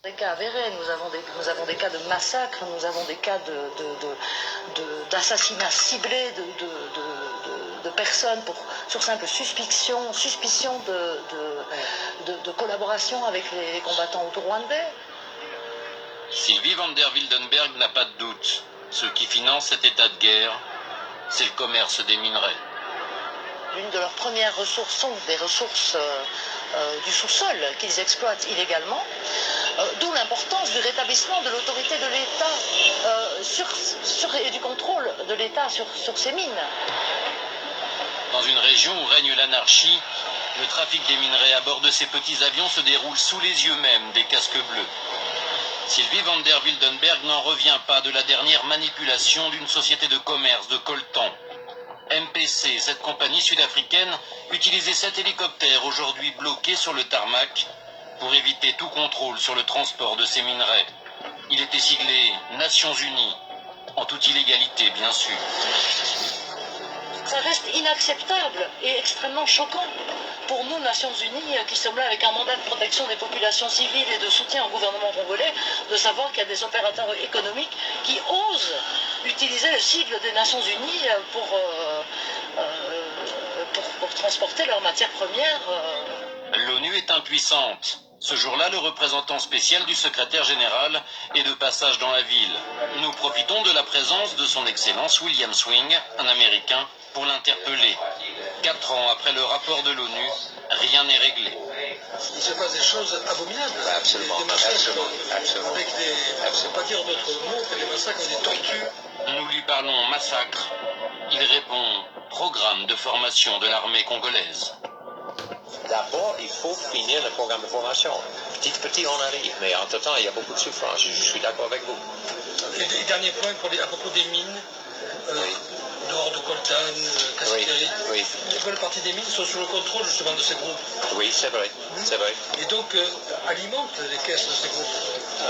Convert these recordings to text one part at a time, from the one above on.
Des cas avérés, nous avons des cas de massacres, nous avons des cas d'assassinats ciblés de personnes sur simple suspicion de collaboration avec les combattants hutu-rwandais. Sylvie van der Wildenberg n'a pas de doute. Ce qui finance cet état de guerre, c'est le commerce des minerais. L'une de leurs premières ressources sont des ressources du sous-sol qu'ils exploitent illégalement, d'où l'importance du rétablissement de l'autorité de l'État et du contrôle de l'État sur ces mines. Dans une région où règne l'anarchie, le trafic des minerais à bord de ces petits avions se déroule sous les yeux même des casques bleus. Sylvie van der Wildenberg n'en revient pas de la dernière manipulation d'une société de commerce de coltan. MPC, cette compagnie sud-africaine, utilisait 7 hélicoptères aujourd'hui bloqués sur le tarmac pour éviter tout contrôle sur le transport de ces minerais. Il était siglé Nations Unies, en toute illégalité bien sûr. Ça reste inacceptable et extrêmement choquant pour nous, Nations Unies, qui sommes là avec un mandat de protection des populations civiles et de soutien au gouvernement congolais, de savoir qu'il y a des opérateurs économiques qui osent utiliser le sigle des Nations Unies pour transporter leurs matières premières. L'ONU est impuissante. Ce jour-là, le représentant spécial du secrétaire général est de passage dans la ville. Nous profitons de la présence de son Excellence William Swing, un Américain, pour l'interpeller. 4 ans après le rapport de l'ONU, rien n'est réglé. Il se passe des choses abominables. Absolument, des massacres, absolument. avec des, je ne sais pas dire d'autres mots que des massacres, des tortures. Nous lui parlons massacre. Il répond programme de formation de l'armée congolaise. D'abord, il faut finir le programme de formation. Petit à petit, on arrive. Mais entre-temps, il y a beaucoup de souffrance. Je suis d'accord avec vous. Et dernier point à propos des mines. Oui. Dehors de Coltan, Kasséry. Oui. Une bonne partie des mines sont sous le contrôle justement de ces groupes. Oui, c'est vrai. C'est vrai. Et donc alimentent les caisses de ces groupes.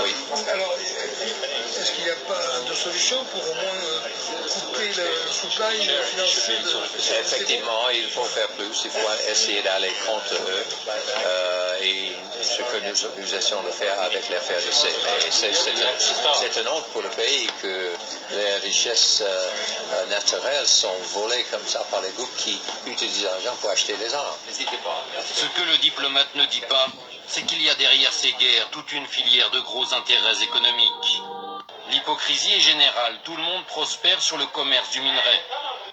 Oui. Alors, est-ce qu'il n'y a pas de solution pour au moins couper le supply financier de Effectivement, il faut faire plus. Il faut essayer d'aller contre eux. Et ce que nous essayons de faire avec l'affaire de C. Mais c'est un honte pour le pays que les richesses naturelles sont volées comme ça par les groupes qui utilisent l'argent pour acheter les armes. Ce que le diplomate ne dit pas, c'est qu'il y a derrière ces guerres toute une filière de gros intérêts économiques. L'hypocrisie est générale, tout le monde prospère sur le commerce du minerai.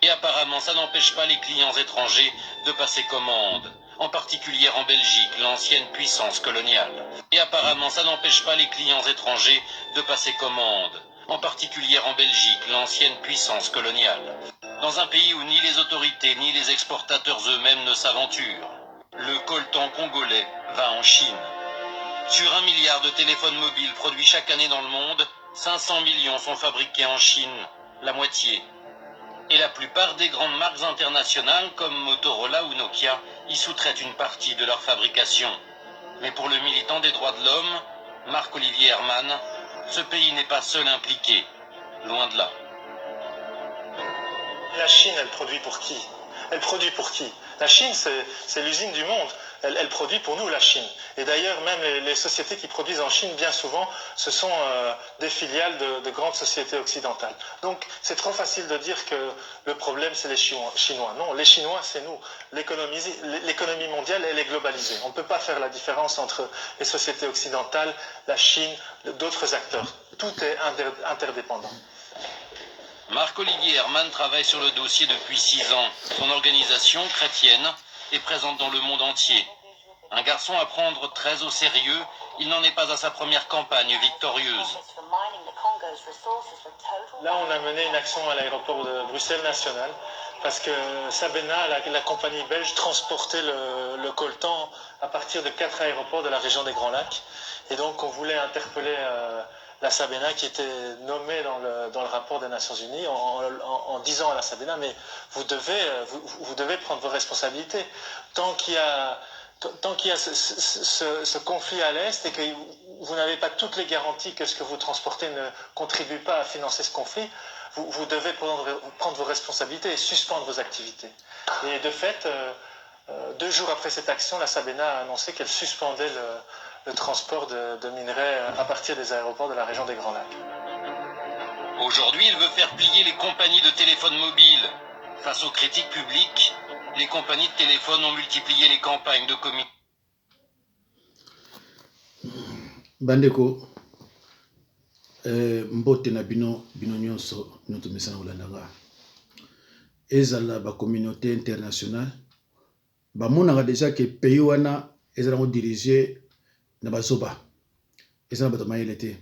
Et apparemment, ça n'empêche pas les clients étrangers de passer commande, en particulier en Belgique, l'ancienne puissance coloniale. Et apparemment, ça n'empêche pas les clients étrangers de passer commande, en particulier en Belgique, l'ancienne puissance coloniale. Dans un pays où ni les autorités ni les exportateurs eux-mêmes ne s'aventurent, le coltan congolais va en Chine. Sur 1 milliard de téléphones mobiles produits chaque année dans le monde, 500 millions sont fabriqués en Chine, la moitié. Et la plupart des grandes marques internationales comme Motorola ou Nokia y sous-traitent une partie de leur fabrication. Mais pour le militant des droits de l'homme, Marc-Olivier Herman, ce pays n'est pas seul impliqué, loin de là. La Chine, elle produit pour qui? Elle produit pour qui? La Chine, c'est l'usine du monde. Elle produit pour nous, la Chine. Et d'ailleurs, même les sociétés qui produisent en Chine, bien souvent, ce sont des filiales de grandes sociétés occidentales. Donc, c'est trop facile de dire que le problème, c'est les Chinois. Non, les Chinois, c'est nous. L'économie mondiale, elle est globalisée. On ne peut pas faire la différence entre les sociétés occidentales, la Chine, d'autres acteurs. Tout est interdépendant. Marc-Olivier Herman travaille sur le dossier depuis 6 ans. Son organisation, chrétienne, est présente dans le monde entier. Un garçon à prendre très au sérieux, il n'en est pas à sa première campagne victorieuse. Là, on a mené une action à l'aéroport de Bruxelles National parce que Sabena, la compagnie belge, transportait le coltan à partir de 4 aéroports de la région des Grands Lacs. Et donc, on voulait interpeller la Sabena qui était nommée dans le rapport des Nations Unies en disant à la Sabena, mais vous devez prendre vos responsabilités. Tant qu'il y a ce conflit à l'Est et que vous n'avez pas toutes les garanties que ce que vous transportez ne contribue pas à financer ce conflit, vous devez prendre vos responsabilités et suspendre vos activités. Et de fait, 2 jours après cette action, la Sabena a annoncé qu'elle suspendait le transport de minerais à partir des aéroports de la région des Grands Lacs. Aujourd'hui, il veut faire plier les compagnies de téléphonie mobile. Face aux critiques publiques, les compagnies de téléphone ont multiplié les campagnes de communication. Bandeko, mbote na bino nyonso nyoto mesana olandanga. Ezala ba communauté internationale ba monanga déjà que pays wana ezala ko diriger na bazoba. Ezala bato mayelete.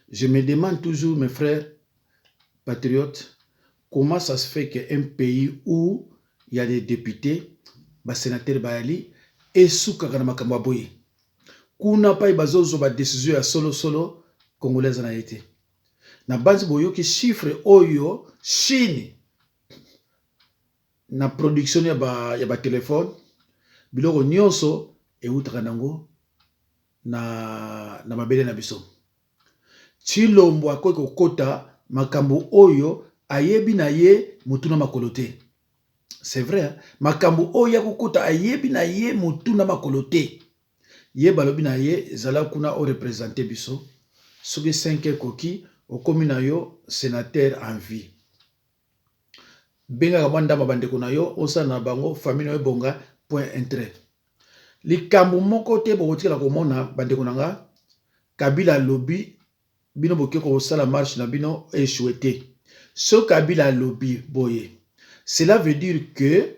Je me demande toujours, mes frères patriotes, comment ça se fait qu'un pays où il y a des députés, des sénateurs bayali et soukaka na makambo boye. Kuna pa bazozo ba décision ya solo congolaise na été. Na base boyo ki chiffre oyo Chine na production ya ba téléphone biloko nyonso e utaka nango na mabele na biso. Chilombo akoki kokota makambo oyo ayebi na ye mutuna makolote. C'est vrai, hein? Makambo oyo akokota ayebi na ye mutuna makolote. Ye balobi na ye zala kuna o représenter biso. Soki 5 koki okomi na yo sénateur en vie. Benga kabanda mabandeko na yo osa na bango famille na bonga point intérêt. Likambo moko te bokotikala komona bandeko nanga Kabila lobby bino boke ko sala marche na bino échoué. Ce Kabila lobby boye. Cela veut dire que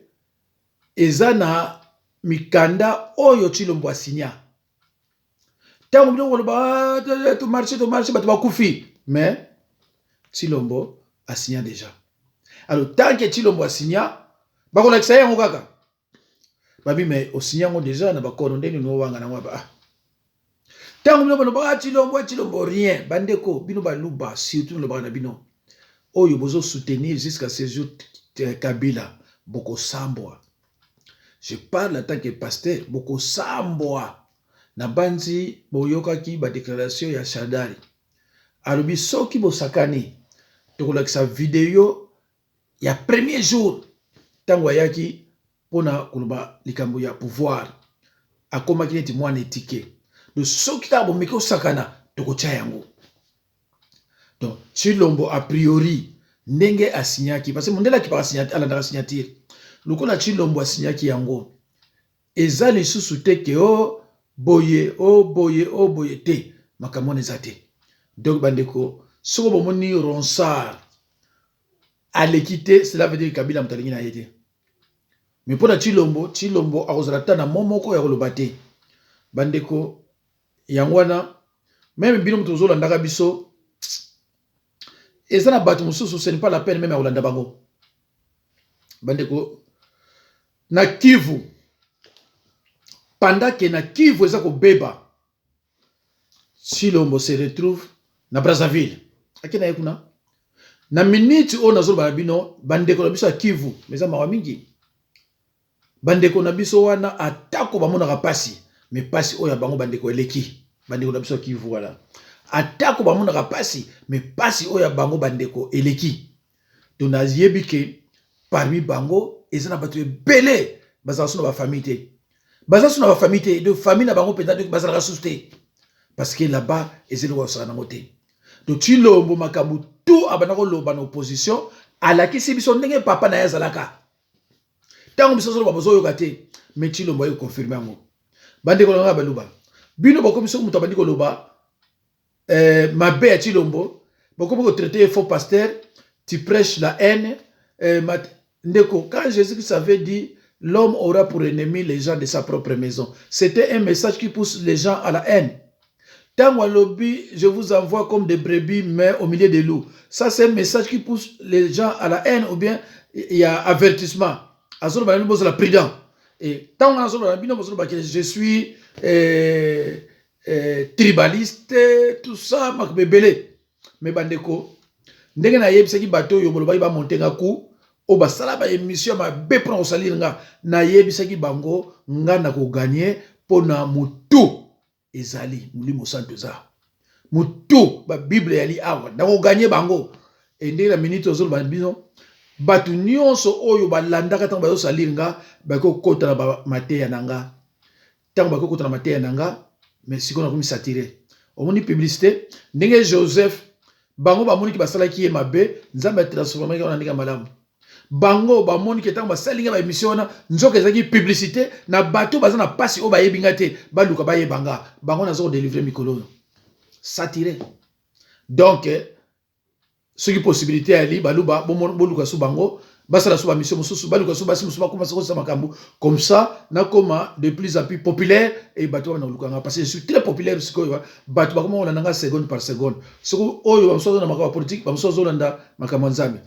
ezana mikanda oyo Chilombo asinya. Tango bino koloba to marche bato bakufi, mais Chilombo asinya déjà. Alors tant que Chilombo asinya, bakola kisaya yango kaka. Babi mais osinya ngo déjà na bakono ndeni no wanga na ngwa. Tango bino bano Chilombo rien, bandeko bino baluba surtout le bana bino. Oyo bozo soutenir jusqu'à ce jour Kabila boko sambwa. Je parle en tant que pasteur boko sambwa. Na banzi boyoka ki ba déclaration ya Shadari. Alobi soki bo sakani tokola sa vidéo ya premier jour tango yaki pona kuluba likambo ya pouvoir akoma kineti mwana etike. Donc soki ta bo meko sakana tokocha yango. Donc Chilombo a priori ndenge asinyaki parce que mondela ki pa signati ala na signature. Lokola Chilombo asinyaki yango. Ezali susu te ke boye te makamone zate. Donc bandeko soko bomoni ronsard à l'équité, cela veut dire Kabila mtalingi na yete. Mais pour la Chilombo a ozalata na momoko ya kolobate. Bandeko yangwana même bino mtozo landaka biso ezana batu mususu ce n'est pas la peine même ya kolanda bango. Bandeko na Kivu pendant que na Kivu eza ko beba Chilombo se retrouve na Brazzaville. Akena yekuna na minute o nazolo bino bandeko na biso ya Kivu meza mawa mingi. Bandeko na biso wana atako bamonaka pasi mais pasi oya bango bandeko eleki. Bandeko na biso ya Kivu wala atako bamonaka pasi mais pasi oya bango bandeko eleki. Donc nayebi ke parmi bango ezana batu ebele bazala suna ba famille te. Bazala suna ba famille te de famille na bango peut-être bazala susté parce que là-bas ezeli wa sana ngote. Donc Chilombo makambu tout abanako loba na opposition alakisi biso ndenge papa na yazalaka. Tango biso solo babozo yoka te mais Chilombo ayo confirmer ngo. Bandeko na baluba. Bino bakomiso muto bandiko loba mabe ya Chilombo beaucoup ko traiter faux pasteur, tu prêches la haine ndeko quand Jésus-Christ avait dit l'homme aura pour ennemi les gens de sa propre maison. C'était un message qui pousse les gens à la haine. Tango lobby, je vous envoie comme des brebis mais au milieu des loups. Ça c'est un message qui pousse les gens à la haine ou bien il y a avertissement. Azolo ba nous la prudent. Et tango azolo ba bino que je suis tribaliste tout ça makbebele. Mais bandeko ndenge na yebisaki bato yo boloba ba monter nga ku o ba sala ba émission ma be pour salir nga na yebisaki bango nga na ko gagner pona mutu ezali mulimo santo za mutu ba bible yali awa na ko gagner bango et ndenge na minute ozolo ba bino batu nyonso oyo balandaka tango bazo salir nga ba ko kota na mateya nanga tango ba ko kota na mateya nanga mais si on a comme satiré on dit publicité ndenge Joseph bango ba moni ki basala ki mabe nzamba transformer on ndika malamu bango ba moni ki tango basalinga ba émission na nzoka ezaki publicité na bateau bazana pasi o ba yebinga te ba luka ba yebanga bango na zo délivrer mikolo satiré donc ce qui possibilité ali baluba boluka su bango basala su ba mission mususu baluka su basi mususu bakoma soko makambu comme ça na koma de plus en plus populaire et bateau na lukanga parce que je suis très populaire sikoyo bateau bakoma on nanga seconde par seconde soko oyo bamsozo na makaba politique bamsozo landa makambo nzambe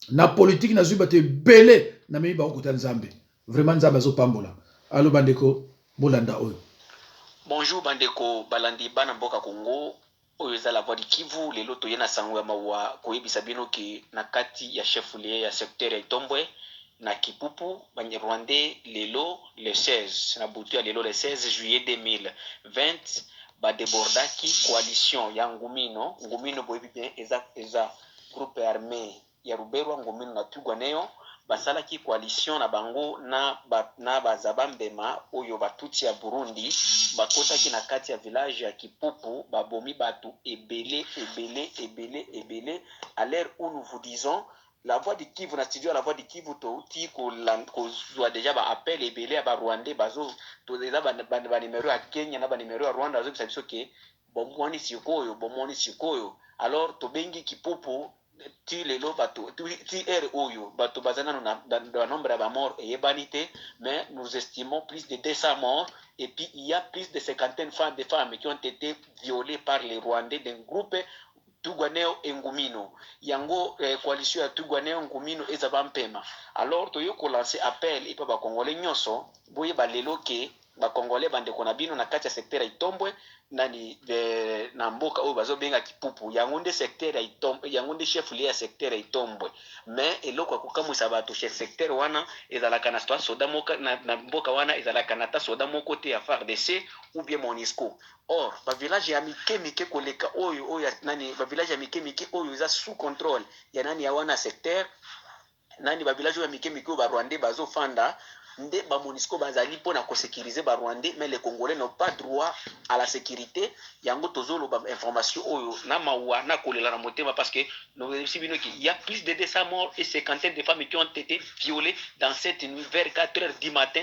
na politique na zui bateau belé na meyi ba okuta nzambe vraiment nzambe zo pambola alo bandeko bolanda oyo. Bonjour bandeko balandi bana mboka Congo oyo eza la voix du Kivu lelo toye na sango ya mawa koyebisa bino ke na kati ya chef lié ya secteur ya Itombwe na Kipupu Banyarwandais lelo le 16 na butu ya lelo le 16 juillet 2020 ba débordaki coalition ya Ngumino boyebi bien eza groupe armé ya Ruberwa Ngumino na Twirwaneho basalaki coalition na bango na bazabambema oyo batuti ya Burundi bakotaki na kati ya village ya Kipupu babomi batu ebele à l'heure où nous vous disons la voix du Kivu na studio la voix du Kivu touti ko soit déjà ba appel ebele ba Rwandais bazo to eza ba numéro ya Kenya na ba numéro ya Rwanda bazo biso ke bomoni sikoyo alors to bengi Kipupu ti lelo bato ti oyo bato bazana na nombre ya mort et banité mais nous estimons plus de 200 morts et puis il y a plus de 50 de femmes qui ont été violées par les Rwandais d'un groupe Twirwaneho et Ngumino yango coalition ya Twirwaneho Ngumino ezaba mpema alors toyo ko lancer appel et pa ba congolais nyonso boye ba lelo ke ba congolais bande kona bino na kati ya secteur ya Itombwe nani na mboka oyo bazobenga Kipupu yango nde secteur ya Itombwe yango nde chef lié ya secteur ya Itombwe mais eloko akokamwisa bato chez secteur wana ezalaka na soda moka na mboka wana ezalaka na ta soda moko te ya FARDC ou bien MONUSCO or ba village ya mikemike koleka oyo nani ba village ya mikemike oyo eza sous contrôle ya nani ya wana secteur nani ba village ya mikemike ba Rwandais bazofanda nde ba MONUSCO bazali pona ko sécuriser ba Rwandais mais les Congolais n'ont pas droit à la sécurité yango tozolo ba information oyo na mawa na kolela na motema parce que nous recevons qu'il y a plus de 200 morts et 50 de femmes qui ont été violées dans cette nuit vers 4h du matin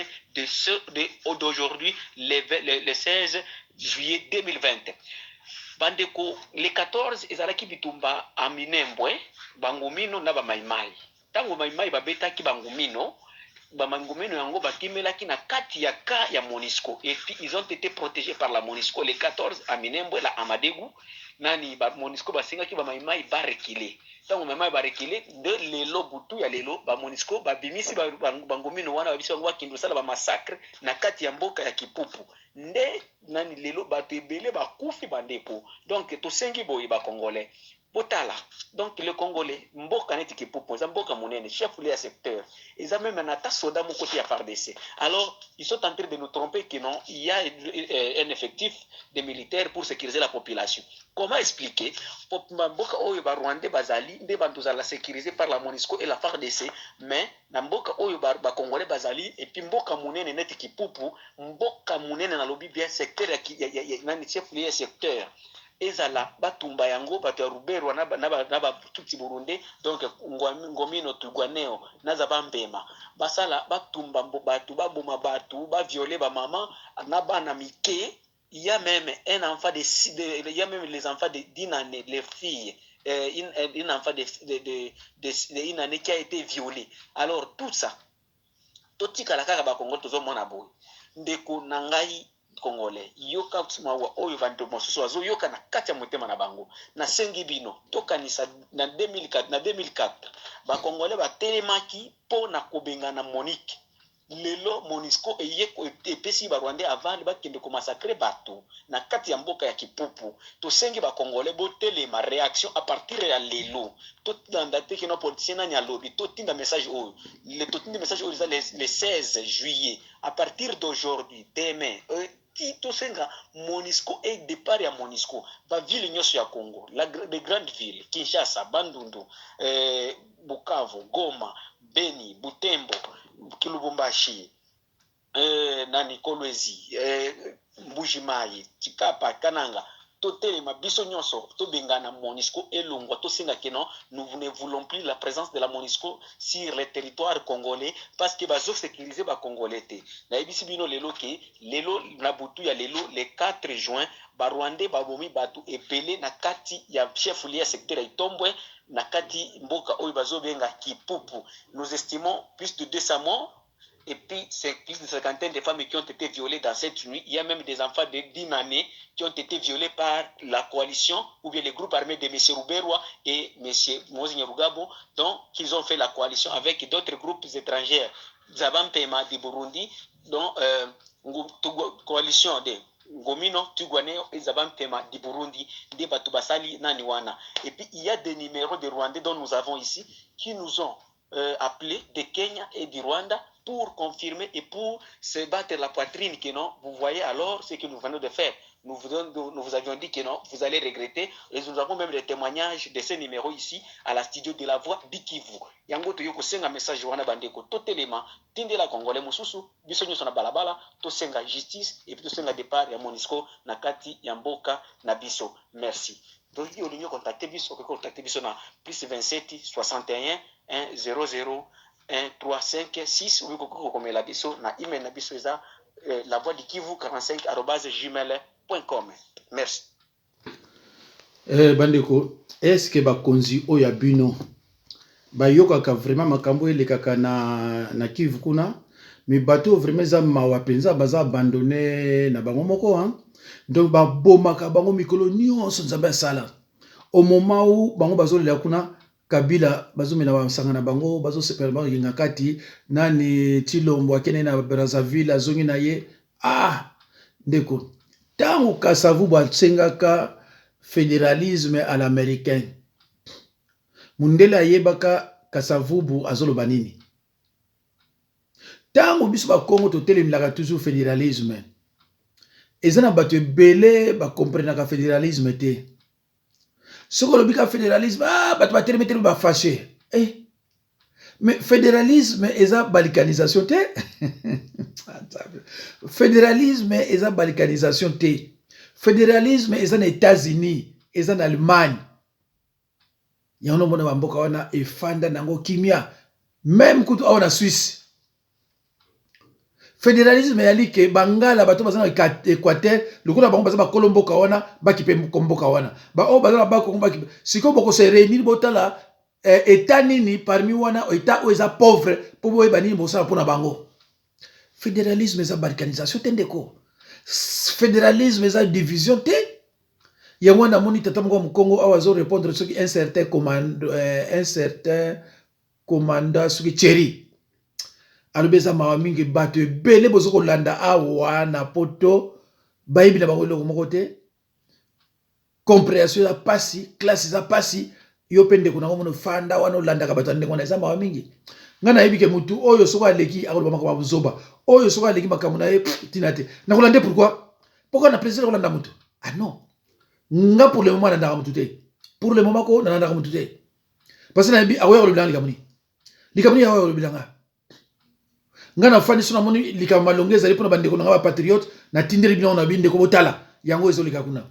d'aujourd'hui le 16 juillet 2020 bandeko le 14 ezalaki bitumba a Minembwe bangumino na ba maimai tango maimai babetaki bangumino Bamangumino yango bakimelaki na kati ya ka ya MONUSCO et puis ils ont été protégés par la MONUSCO les 14 à Minembwe la Amadegu nani ba MONUSCO basengaki ba maimai ba reculer tango maimai ba reculer de lelo butu ya lelo ba MONUSCO ba bimisi bangumino wana babisi bango kindu sala ba massacre na kati ya mboka ya Kipupu nde nani lelo batebele bakufi bandeko donc to sengi boye ba congolais Botala. Donc le Congolais, mboka neti Kipupu, mboka monene, chef lié à secteur, ils ont même un attaque soda mon côté à FARDC. Alors, ils sont en train de nous tromper que non, il y a un effectif de militaires pour sécuriser la population. Comment expliquer mboka oyo ba Rwandais bazali nde bandozala sécurisé par la MONUSCO et la FARDC, mais na mboka oyo ba Congolais bazali et puis mboka monene neti Kipupu, mboka monene na lobi bien secteur ya nani chef lié à secteur. Ezala batumba yango bato ya Ruberwa na ba tuti Burundi donc Ngumino Twirwaneho naza bambema basala batumba batu baboma batu ba violer ba maman na bana mike il y a même un enfant il y a même les enfants d'une année les filles une enfant de une année qui a été violée alors tout ça totika la kaka ba Congo tozo mona boy ndeko nangai Congolais yoka mawa oyo vanto mosusu azo yoka na kati ya motema na bango na sengi bino tokanisa na 2004 ba Congolais ba telemaki po na kobengana Monique lelo MONUSCO epesi ba Rwandais avant ba kende ko massacrer bato na kati ya mboka ya Kipupu to sengi ba Congolais bo telema réaction à partir ya lelo to tanda te que nos politiciens na nyalobi to tinda message oyo le 16 juillet à partir d'aujourd'hui demain Tito Senga, MONUSCO et départ à MONUSCO, va ville nyonso ya Congo, les grandes villes, Kinshasa, Bandundu, Bukavu, Goma, Beni, Butembo, Kilubumbashi, Nani Kolwezi, Mbujimai, Tikapa, Kananga, Totelema, Biso Nyonso, Tobengana, Monisco et Longwa, Tosenga Keno, nous ne voulons plus la présence de la Monisco sur les territoires congolais parce que bazo sécuriser ba congolais. Na ebisi bino lelo ke lelo na butu ya lelo le 4 juin ba Rwandais ba bomi batu epelé na kati ya chef lié secteur ya Itombwe na kati mboka oyo bazo benga Kipupu. Nous estimons plus de 200 morts. Et puis, c'est plus de 50 de femmes qui ont été violées dans cette nuit. Il y a même des enfants de 10 années qui ont été violés par la coalition ou bien les groupes armés de M. Ruberwa et M. Mozi Nyarugabo. Donc, ils ont fait la coalition avec d'autres groupes étrangers. Zaban Pema de Burundi, donc coalition de Ngomino, Tugwaneo et Zaban Pema de Burundi, de Batubasali, Naniwana. Et puis, il y a des numéros de Rwandais dont nous avons ici qui nous ont appelés de Kenya et du Rwanda pour confirmer et pour se battre la poitrine que non, vous voyez alors ce que nous venons de faire. Nous vous avions dit que non, vous allez regretter. Et nous avons même des témoignages de ces numéros ici à la studio de la voix d'Ikivu. Yango to yoko senga message wana bandeko totelema tinde la congolais mususu biso nyoso na balabala to senga justice et puis to senga départ ya Monisco na kati ya mboka na biso. Merci. Donc il y a contacter biso na plus 27 61 100 1356 ou comme la biso na email na biso eza la voix d'Ikivu 45@gmail.com. Merci. Bandeko, est-ce que bakonzi oya bino bayokaka vraiment makambo elekaka na Kivu kuna mais bateau vraiment za mawa penza baza abandonné na bango moko hein? Donc babomaka bango mikolo nyonso nzambe sala au moment où bango bazolela kuna Kabila bazomena basanga na bango bazo sepelema yenga kati nani Tilombo akene na Brazzaville azongi na ye ndeko tango Kasavubu atsengaka fédéralisme à l'américain mundela yebaka Kasavubu azoloba nini tango biso ba Congo totelemilaka toujours fédéralisme ezana bato ebele ba comprenaka fédéralisme te soko lobika fédéralisme bato batelemete ba fâché mais fédéralisme eza balkanisation te fédéralisme eza balkanisation te fédéralisme eza na États-Unis eza na Allemagne yango mona bamboka wana efanda nango kimia même kutu awa na Suisse fédéralisme yali ke bangala bato bazana Équateur lokola bango baza bakolomboka wana bakipe mboka wana ba o bazana bakongo bakipe siko boko se réunir botala état nini parmi wana état eza pauvre po boye banini bosala pona bango fédéralisme eza balkanisation te ndeko fédéralisme eza division te yango na moni tata moko Congo awa zo répondre soki un certain commandant soki Thierry alobeza mawa mingi bato ebele bozo kolanda awa na poto bayibi na bango eloko moko te compréhension ya pasi classe za pasi yo pende kuna ngomo fanda wana olandaka bato ndenge wana eza mawa mingi ngana yebike mutu oyo soko aleki akoloba makaba buzoba oyo soko aleki makambo na ye tina te na kolande pourquoi na président kolanda mutu non nga pour le moment na ndaka mutu te pour le moment ko na ndaka mutu te parce que na yebi awoya kolobila likamuni ya awoya kolobila ngana fani sona moni likama malongeza lipo na bandeko na ba patriote na tindiri bino na binde ko botala yango ezolika kuna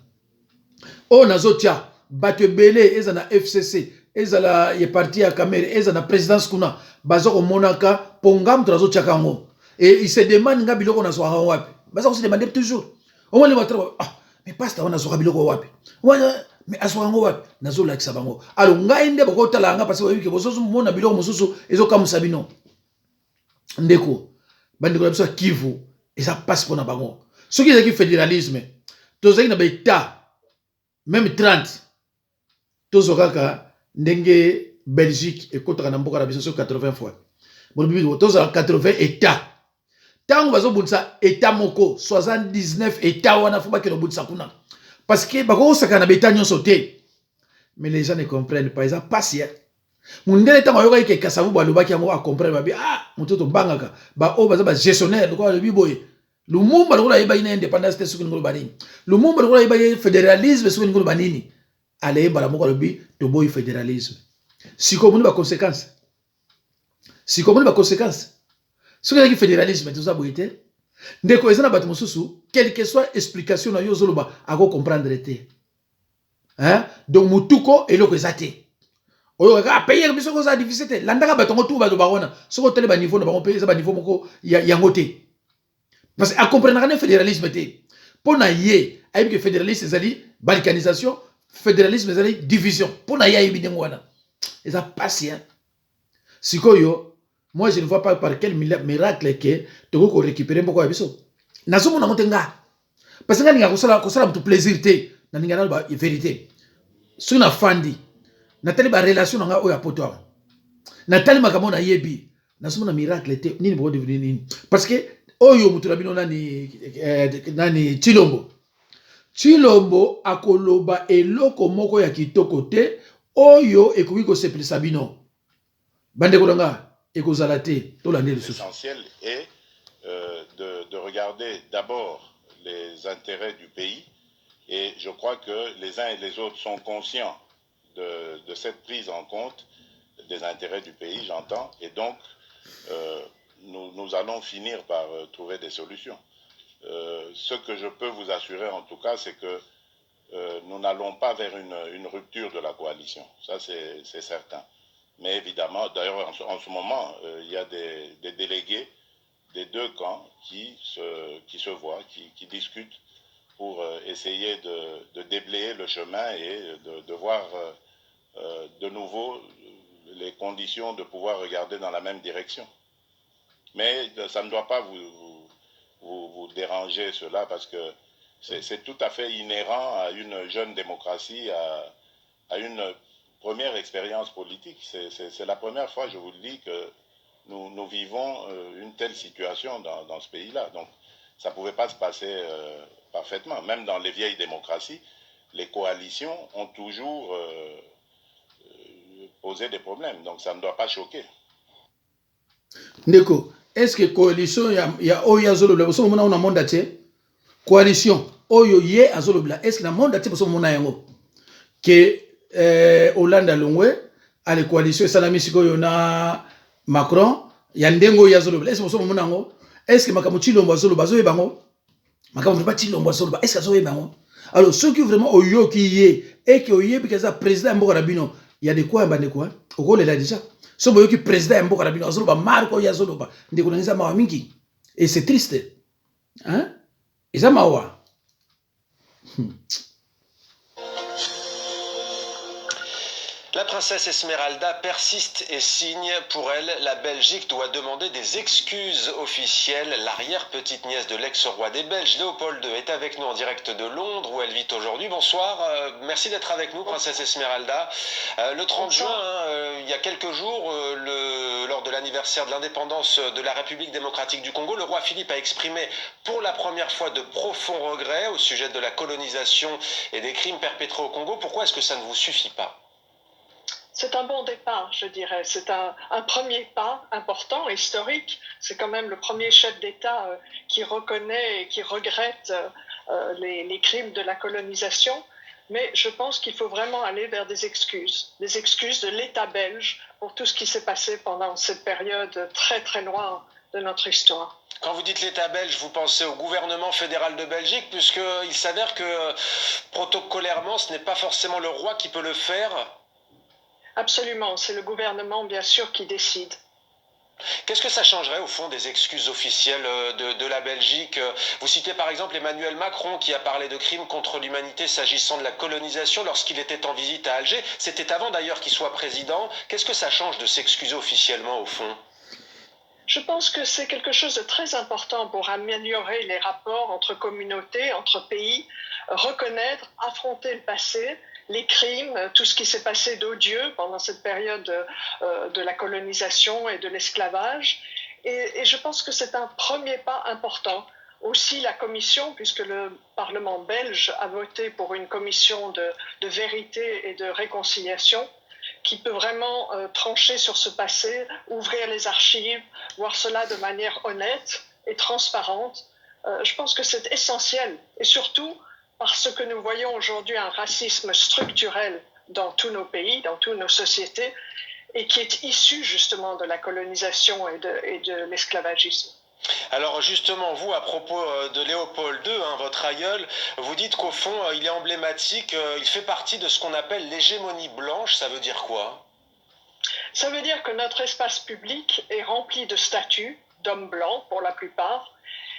o nazotia bato ebele eza na FCC eza la ye parti ya Kamere eza na présidence kuna bazoko monaka pongam trazotia kango et il se demande nga biloko na soa wapi bazako se demander toujours au moins les battre mais pasta wana soa biloko wapi mais asoa ngo wapi nazola kisa bango alors nga inde boko tala nga parce que ke bozo mona biloko mosusu ezokamusa bino ndeko bandeko biso Kivu eza passe pona bango soki ezaki fédéralisme tozaki na ba état même 30 tozokaka ndenge Belgique ekotaka na mboka na biso 80 fois bon bibi tozaka 80 états tango bazobundisa état moko 79 états wana fo bakelo bundisa kuna parce que bako saka na beta nyonso te mais les gens ne comprennent pas eza passe mundele tango yoka ike Kasavubu alobaki yango a comprendre babi mutoto bangaka ba o baza ba gestionnaire lokwa lobi boye Lumumba lokola yeba ina indépendance te soki ngolo banini Lumumba lokola yeba fédéralisme soki ngolo banini ale bala moko lobi to boy fédéralisme siko muni ba conséquences soki yaki fédéralisme toza boyete ndeko ezana bato mosusu quelle que soit explication na yo zoloba ako comprendre te hein donc mutuko eloko ezate oyo ka payer biso ko za difficile te landaka bato ngo tu bato bakona soko tele ba niveau na ba payer ba niveau moko yango te parce que a comprendre rien fédéralisme te pona ye ayebi que fédéralisme ezali balkanisation fédéralisme ezali division pona ye ayebi ndengo wana eza patient sikoyo. Moi, je ne vois pas par quel miracle que tu vas récupérer beaucoup de choses. Nazo mona motenga. Parce que nga kosala mutu plaisir te. Na ninga na vérité. Si na fandi, na tali ba relation nga oya poto. Na tali makambo na yebi. Nazo mona miracle te. Nini bo devenir nini? Parce que oyo mutu na bino nani Chilombo. Chilombo akoloba eloko moko ya kitoko te. Oyo ekoki ko sepelisa bino. Bande kolanga. L'essentiel est de regarder d'abord les intérêts du pays et je crois que les uns et les autres sont conscients de cette prise en compte des intérêts du pays, j'entends, et donc nous allons finir par trouver des solutions. Ce que je peux vous assurer en tout cas, c'est que nous n'allons pas vers une rupture de la coalition, ça c'est certain. Mais évidemment, d'ailleurs, en ce moment, il y a des délégués des deux camps qui se voient, qui discutent pour essayer de déblayer le chemin et de voir de nouveau les conditions de pouvoir regarder dans la même direction. Mais ça ne doit pas vous déranger cela parce que c'est tout à fait inhérent à une jeune démocratie, à une première expérience politique. C'est la première fois, je vous le dis, que nous vivons une telle situation dans ce pays-là. Donc, ça ne pouvait pas se passer parfaitement. Même dans les vieilles démocraties, les coalitions ont toujours posé des problèmes. Donc, ça ne doit pas choquer. Ndeko, est-ce que coalition ya oyo azolobla boso mona una monde ate coalition oyo ye azolobla est-ce que na monde ate boso mona yango que Hollande Longwe à la coalition salami sikoyo na Macron ya ndengo ya zoloba est-ce que boso mona yango est-ce que makamu Chilombo azoloba zo yebango makamu pas Chilombo azoloba est-ce que zo yebango alors ceux qui vraiment oyo qui ye et que oyo bikaza président mboka rabino il y a de quoi bande quoi oko le là déjà so boyo ki président mboka rabino azoloba Marco ya zoloba ndeko nza mawa mingi et c'est triste hein eza mawa La princesse Esmeralda persiste et signe. Pour elle, la Belgique doit demander des excuses officielles. L'arrière-petite-nièce de l'ex-roi des Belges, Léopold II, est avec nous en direct de Londres, où elle vit aujourd'hui. Bonsoir, merci d'être avec nous, princesse Esmeralda. Le 30 juin, il y a quelques jours, lors de l'anniversaire de l'indépendance de la République démocratique du Congo, le roi Philippe a exprimé pour la première fois de profonds regrets au sujet de la colonisation et des crimes perpétrés au Congo. Pourquoi est-ce que ça ne vous suffit pas ? C'est un bon départ, je dirais. C'est un premier pas important, historique. C'est quand même le premier chef d'État qui reconnaît et qui regrette les crimes de la colonisation. Mais je pense qu'il faut vraiment aller vers des excuses de l'État belge pour tout ce qui s'est passé pendant cette période très très loin de notre histoire. Quand vous dites l'État belge, vous pensez au gouvernement fédéral de Belgique, puisqu'il s'avère que protocolairement, ce n'est pas forcément le roi qui peut le faire. Absolument, c'est le gouvernement, bien sûr, qui décide. Qu'est-ce que ça changerait, au fond, des excuses officielles de la Belgique? Vous citez par exemple Emmanuel Macron, qui a parlé de crimes contre l'humanité s'agissant de la colonisation lorsqu'il était en visite à Alger. C'était avant d'ailleurs qu'il soit président. Qu'est-ce que ça change de s'excuser officiellement, au fond? Je pense que c'est quelque chose de très important pour améliorer les rapports entre communautés, entre pays, reconnaître, affronter le passé, les crimes, tout ce qui s'est passé d'odieux pendant cette période de la colonisation et de l'esclavage. Et je pense que c'est un premier pas important. Aussi la commission, puisque le Parlement belge a voté pour une commission de vérité et de réconciliation, qui peut vraiment trancher sur ce passé, ouvrir les archives, voir cela de manière honnête et transparente. Je pense que c'est essentiel. Et surtout, parce que nous voyons aujourd'hui un racisme structurel dans tous nos pays, dans toutes nos sociétés, et qui est issu justement de la colonisation et de l'esclavagisme. Alors justement, vous, à propos de Léopold II, hein, votre aïeul, vous dites qu'au fond, il est emblématique, il fait partie de ce qu'on appelle l'hégémonie blanche. Ça veut dire quoi? Ça veut dire que notre espace public est rempli de statues d'hommes blancs, pour la plupart,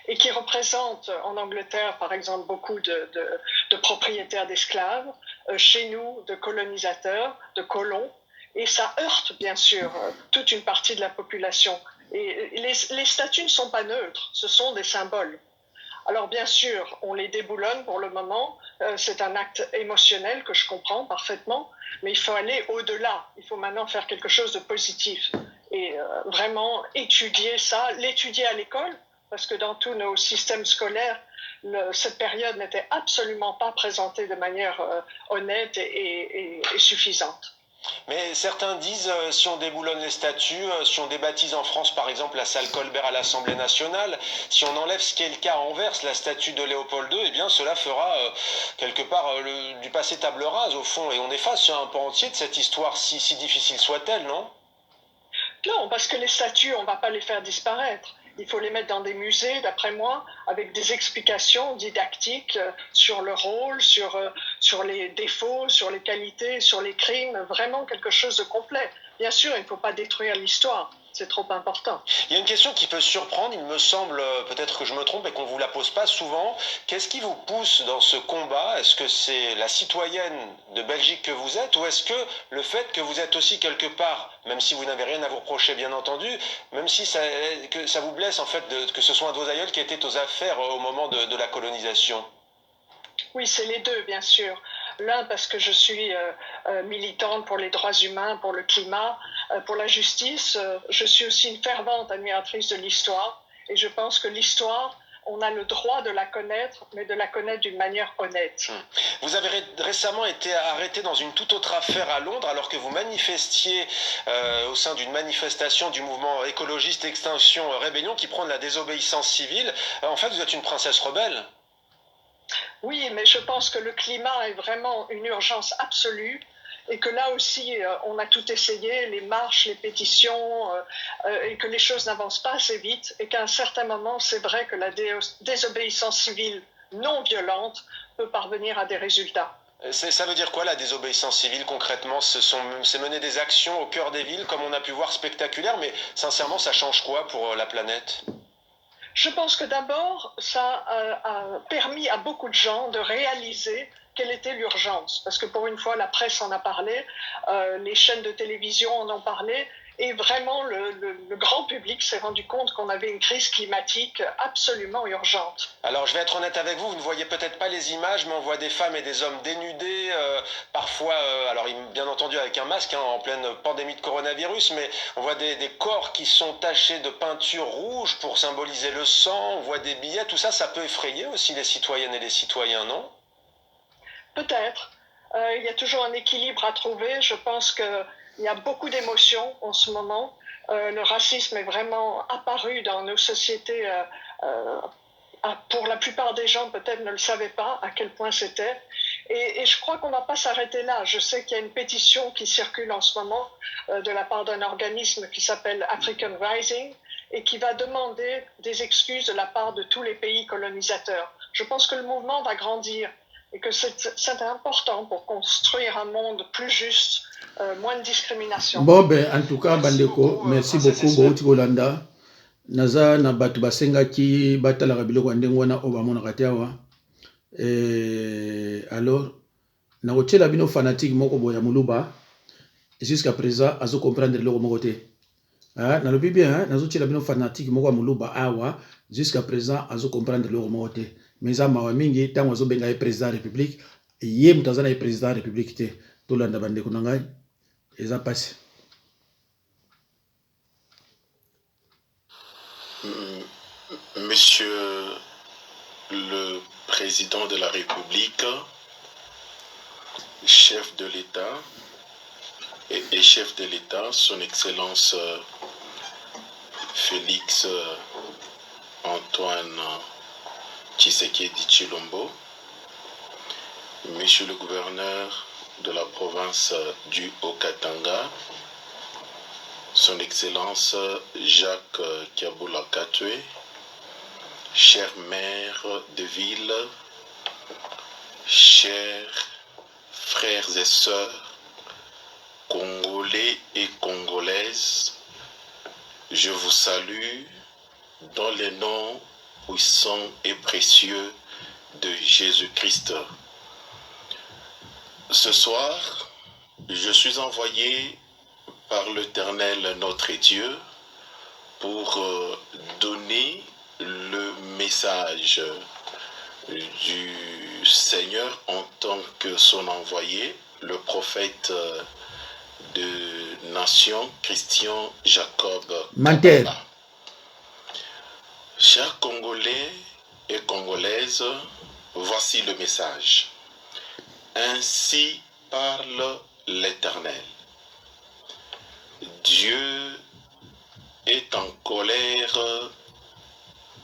et qui représentent en Angleterre, par exemple, beaucoup de propriétaires d'esclaves, chez nous, de colonisateurs, de colons, et ça heurte, bien sûr, toute une partie de la population. Et les statues ne sont pas neutres, ce sont des symboles. Alors bien sûr, on les déboulonne pour le moment, c'est un acte émotionnel que je comprends parfaitement, mais il faut aller au-delà, il faut maintenant faire quelque chose de positif et vraiment étudier ça, l'étudier à l'école, parce que dans tous nos systèmes scolaires, cette période n'était absolument pas présentée de manière honnête et suffisante. Mais certains disent, si on déboulonne les statues, si on débaptise en France par exemple la salle Colbert à l'Assemblée nationale, si on enlève ce qui est le cas à Anvers, la statue de Léopold II, eh bien cela fera quelque part du passé table rase au fond, et on efface un pan entier de cette histoire, si difficile soit-elle, non? Non, parce que les statues, on ne va pas les faire disparaître. Il faut les mettre dans des musées, d'après moi, avec des explications didactiques sur le rôle, sur les défauts, sur les qualités, sur les crimes, vraiment quelque chose de complet. Bien sûr, il ne faut pas détruire l'histoire, c'est trop important. Il y a une question qui peut surprendre, il me semble, peut-être que je me trompe et qu'on ne vous la pose pas souvent. Qu'est-ce qui vous pousse dans ce combat? Est-ce que c'est la citoyenne de Belgique que vous êtes, ou est-ce que le fait que vous êtes aussi quelque part, même si vous n'avez rien à vous reprocher bien entendu, même si que ça vous blesse en fait que ce soit un de vos aïeuls qui était aux affaires au moment de la colonisation? Oui, c'est les deux, bien sûr. L'un parce que je suis militante pour les droits humains, pour le climat, pour la justice. Je suis aussi une fervente admiratrice de l'histoire. Et je pense que l'histoire, on a le droit de la connaître, mais de la connaître d'une manière honnête. Vous avez récemment été arrêté dans une toute autre affaire à Londres, alors que vous manifestiez au sein d'une manifestation du mouvement écologiste Extinction Rébellion qui prône la désobéissance civile. En fait, vous êtes une princesse rebelle. Oui, mais je pense que le climat est vraiment une urgence absolue et que là aussi, on a tout essayé, les marches, les pétitions, et que les choses n'avancent pas assez vite et qu'à un certain moment, c'est vrai que la désobéissance civile non violente peut parvenir à des résultats. Ça veut dire quoi la désobéissance civile concrètement? C'est mener des actions au cœur des villes, comme on a pu voir, spectaculaires, mais sincèrement, ça change quoi pour la planète? Je pense que d'abord, ça a permis à beaucoup de gens de réaliser quelle était l'urgence. Parce que pour une fois, la presse en a parlé, les chaînes de télévision en ont parlé, et vraiment le grand public s'est rendu compte qu'on avait une crise climatique absolument urgente. Alors je vais être honnête avec vous, vous ne voyez peut-être pas les images, mais on voit des femmes et des hommes dénudés, parfois, alors bien entendu avec un masque, hein, en pleine pandémie de coronavirus, mais on voit des corps qui sont tachés de peinture rouge pour symboliser le sang, on voit des billets, tout ça, ça peut effrayer aussi les citoyennes et les citoyens, non? Peut-être. Il y a toujours un équilibre à trouver. Je pense qu'il y a beaucoup d'émotions en ce moment. Le racisme est vraiment apparu dans nos sociétés. Pour la plupart des gens, peut-être ne le savaient pas à quel point c'était. Et je crois qu'on ne va pas s'arrêter là. Je sais qu'il y a une pétition qui circule en ce moment de la part d'un organisme qui s'appelle African Rising et qui va demander des excuses de la part de tous les pays colonisateurs. Je pense que le mouvement va grandir et que c'est important pour construire un monde plus juste, moins de discrimination. Bon, ben, en tout cas, Bandeko, merci beaucoup, Bouti Bolanda. Naza na batu basengaki batalaka biloko ya ndenge wana oyo bamonaka te awa. Alors, nakotiela bino fanatique moko boya muluba, jusqu'à présent, azo comprendre eloko moko te. Nalobi bien, nazotiela bino fanatique moko ya muluba awa, jusqu'à présent, azo comprendre eloko moko te. Mais za mawa mingi tango azobenga ye président de la République, ye mutu aza na ye président de la République te. Tolanda bandeko na ngai, eza pasi. Monsieur le Président de la République, chef de l'État et chef de l'État, son Excellence Félix Antoine Tshisekedi Tshilombo, Monsieur le gouverneur de la province du Haut-Katanga, son Excellence Jacques Kiabula Katwe, chère mère de ville, chers frères et sœurs, Congolais et Congolaises, je vous salue dans le nom puissant et précieux de Jésus-Christ. Ce soir, je suis envoyé par l'Éternel notre Dieu pour donner le message du Seigneur en tant que son envoyé, le prophète de nation, Christian Jacob Mantel. Chers Congolais et Congolaises, voici le message. Ainsi parle l'Éternel. Dieu est en colère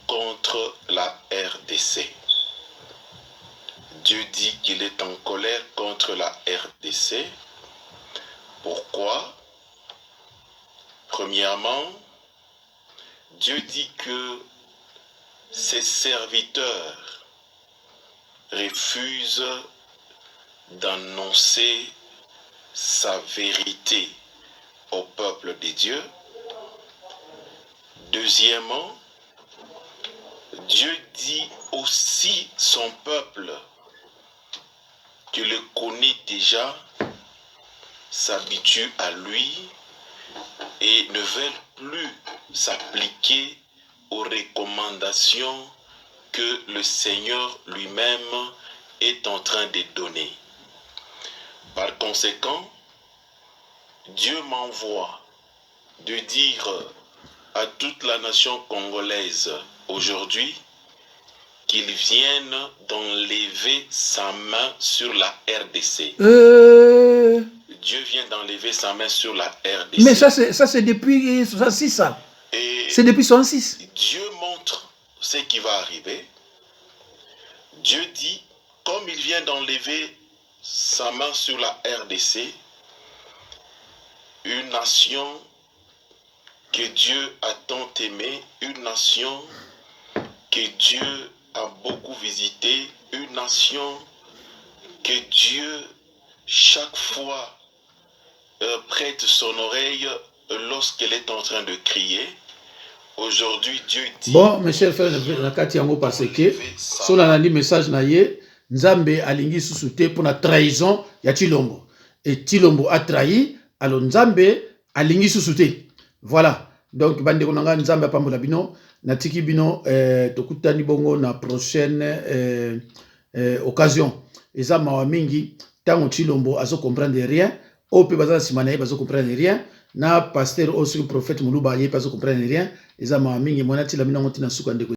contre la RDC. Dieu dit qu'il est en colère contre la RDC. Pourquoi? Premièrement, Dieu dit que ses serviteurs refusent d'annoncer sa vérité au peuple de Dieu. Deuxièmement, Dieu dit aussi son peuple qui le connaît déjà s'habitue à lui et ne veulent plus s'appliquer aux recommandations que le Seigneur lui-même est en train de donner. Par conséquent, Dieu m'envoie de dire à toute la nation congolaise aujourd'hui qu'il vienne d'enlever sa main sur la RDC. Dieu vient d'enlever sa main sur la RDC. Mais ça c'est depuis 66 ça. C'est depuis 66. Dieu montre ce qui va arriver. Dieu dit, comme il vient d'enlever sa main sur la RDC, une nation que Dieu a tant aimée, une nation que Dieu a beaucoup visité, une nation que Dieu chaque fois prête son oreille lorsqu'elle est en train de crier. Aujourd'hui, Dieu dit... Bon, mes chers frères, nakati yango parce que so na nandi message na ye, Nzambe alingi susute pour la trahison ya Tshilombo. Et Tshilombo a trahi, alors Nzambe alingi susute. Voilà. Donc bande konanga Nzambe apambola bino, natiki bino tokutani bongo na prochaine occasion. Eza mawa mingi tango Tshilombo azo comprendre rien, ope baza simana ye bazo comprendre rien. Na pasteur aussi prophète Muluba ye bazo comprendre rien. Eza mawa mingi mona tila bino ngoti na suka ndeko